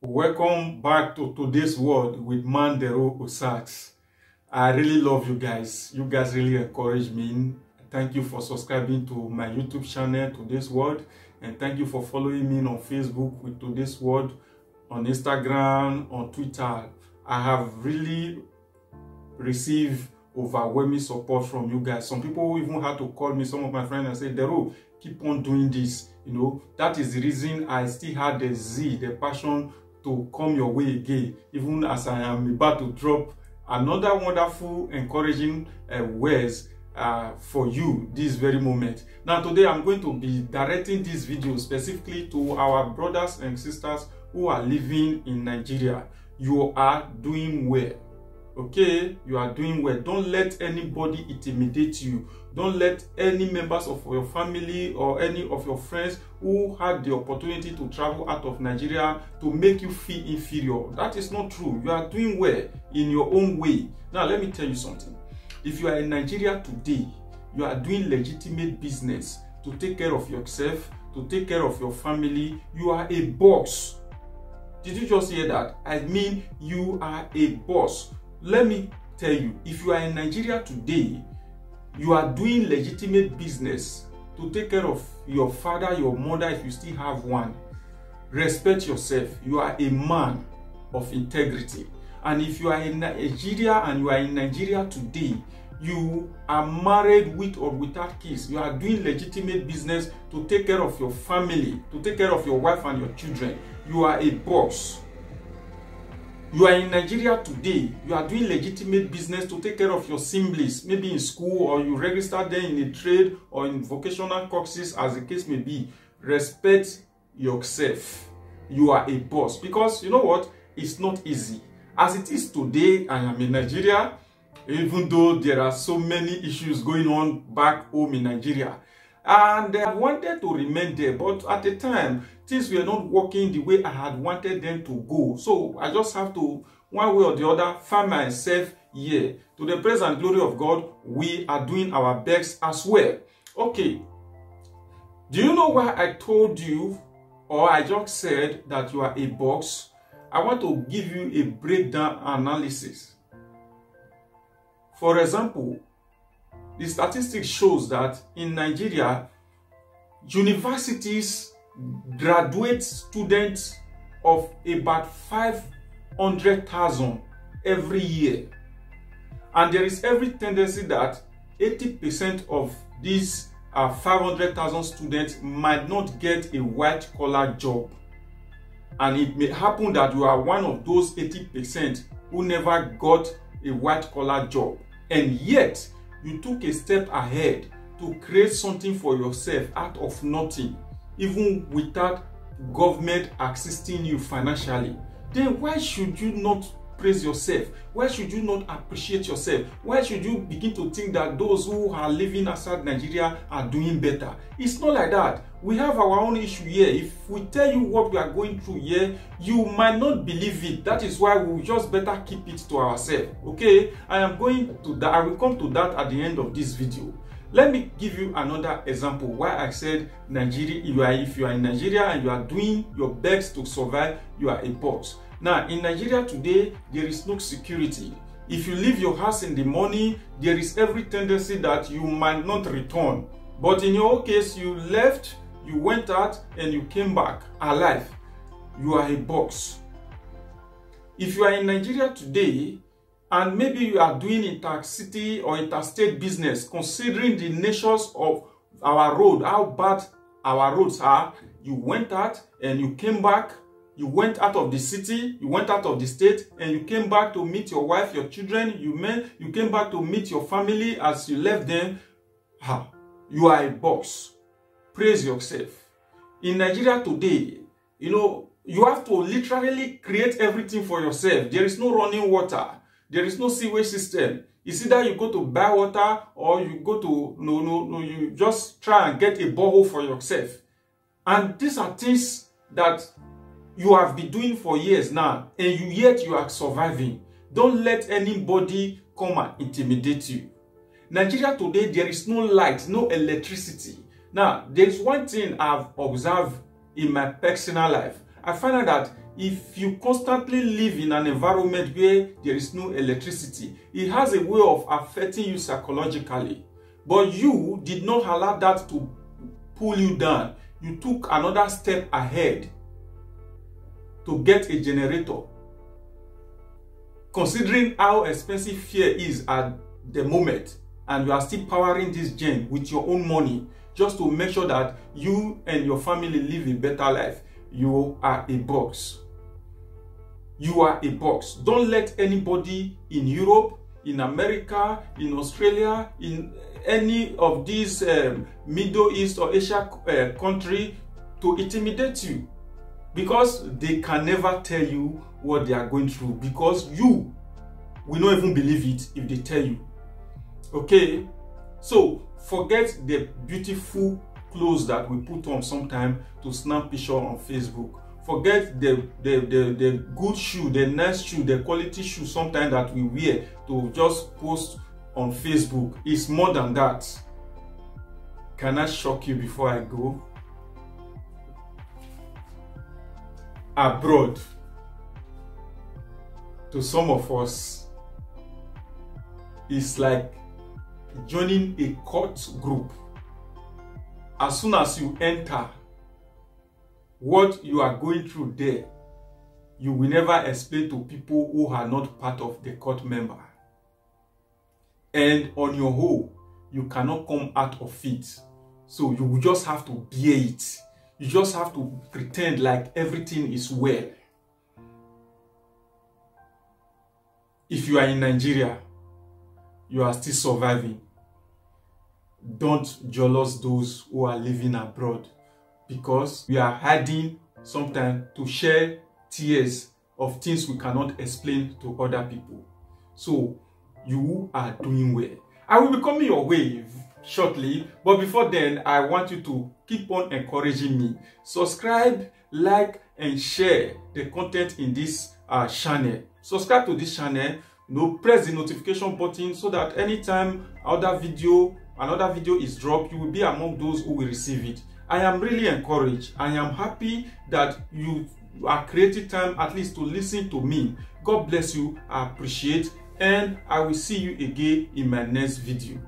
Welcome back to Today's World with Mandero Osaks. I really love you guys. You guys really encourage me. Thank you for subscribing to my YouTube channel, Today's World. And thank you for following me on Facebook with Today's World, on Instagram, on Twitter. I have really received overwhelming support from you guys. Some people even had to call me, some of my friends, and say, Dero, keep on doing this. You know, that is the reason I still had the zeal, the passion to come your way again, even as I am about to drop another wonderful, encouraging words for you this very moment. Now, today I'm going to be directing this video specifically to our brothers and sisters who are living in Nigeria. You are doing well. Okay, you are doing well. Don't let anybody intimidate you. Don't let any members of your family or any of your friends who had the opportunity to travel out of Nigeria to make you feel inferior. That is not true. You are doing well in your own way. Now, let me tell you something. If you are in Nigeria today, you are doing legitimate business to take care of yourself, to take care of your family. You are a boss. Did you just hear that? I mean, you are a boss. Let me tell you, if you are in Nigeria today, you are doing legitimate business to take care of your father, your mother, if you still have one. Respect yourself. You are a man of integrity. And if you are in Nigeria and you are in Nigeria today, you are married with or without kids. You are doing legitimate business to take care of your family, to take care of your wife and your children. You are a boss. You are in Nigeria today, you are doing legitimate business to take care of your siblings, maybe in school, or you register them in a trade or in vocational courses, as the case may be. Respect yourself. You are a boss. Because you know what? It's not easy. As it is today, I am in Nigeria, even though there are so many issues going on back home in Nigeria. And I wanted to remain there, but at the time, things were not working the way I had wanted them to go. So I just have to, one way or the other, find myself here. To the praise and glory of God, we are doing our best as well. Okay. Do you know why I told you, or I just said that you are a boss? I want to give you a breakdown analysis. For example, the statistics shows that in Nigeria, universities graduate students of about 500,000 every year. And there is every tendency that 80% of these 500,000 students might not get a white-collar job. And it may happen that you are one of those 80% who never got a white-collar job. And yet, you took a step ahead to create something for yourself out of nothing, even without government assisting you financially. Then why should you not praise yourself? Why should you not appreciate yourself? Why should you begin to think that those who are living outside Nigeria are doing better? It's not like that. We have our own issue here. If we tell you what we are going through here, you might not believe it. That is why we just better keep it to ourselves. Okay? I am going to that. I will come to that at the end of this video. Let me give you another example why I said Nigeria. If you are in Nigeria and you are doing your best to survive, you are a boss. Now, in Nigeria today, there is no security. If you leave your house in the morning, there is every tendency that you might not return. But in your case, you left, you went out, and you came back alive. You are a boss. If you are in Nigeria today, and maybe you are doing inter-city or interstate business, considering the natures of our road, how bad our roads are, you went out and you came back, you went out of the city, you went out of the state, and you came back to meet your wife, your children, you came back to meet your family as you left them. You are a boss. Praise yourself. In Nigeria today, you know, you have to literally create everything for yourself. There is no running water. There is no sewage system. It's either you go to buy water or you go to, you just try and get a borehole for yourself. And these are things that you have been doing for years now, and yet you are surviving. Don't let anybody come and intimidate you. Nigeria today, there is no light, no electricity. Now, there is one thing I've observed in my personal life. I find out that if you constantly live in an environment where there is no electricity, it has a way of affecting you psychologically. But you did not allow that to pull you down. You took another step ahead to get a generator. Considering how expensive fuel is at the moment, and you are still powering this gen with your own money just to make sure that you and your family live a better life, you are a boss. You are a boss. Don't let anybody in Europe, in America, in Australia, in any of these Middle East or Asia country to intimidate you, because they can never tell you what they are going through, because you will not even believe it if they tell you. Okay, so forget the beautiful clothes that we put on sometimes to snap picture on Facebook. Forget the good shoe, the nice shoe, the quality shoe sometimes that we wear to just post on Facebook. It's more than that. Can I shock you before I go? Abroad, to some of us, it's like joining a cult group. As soon as you enter, what you are going through there, you will never explain to people who are not part of the cult member. And on your own, you cannot come out of it. So you will just have to bear it. You just have to pretend like everything is well. If you are in Nigeria, you are still surviving. Don't jealous those who are living abroad, because we are hiding sometimes to share tears of things we cannot explain to other people. So you are doing well. I will be coming your way shortly, but before then, I want you to keep on encouraging me. Subscribe, like, and share the content in this channel. Subscribe to this channel. Press the notification button so that anytime another video is dropped, you will be among those who will receive it. I am really encouraged. I am happy that you are creating time at least to listen to me. God bless you. I appreciate, and I will see you again in my next video.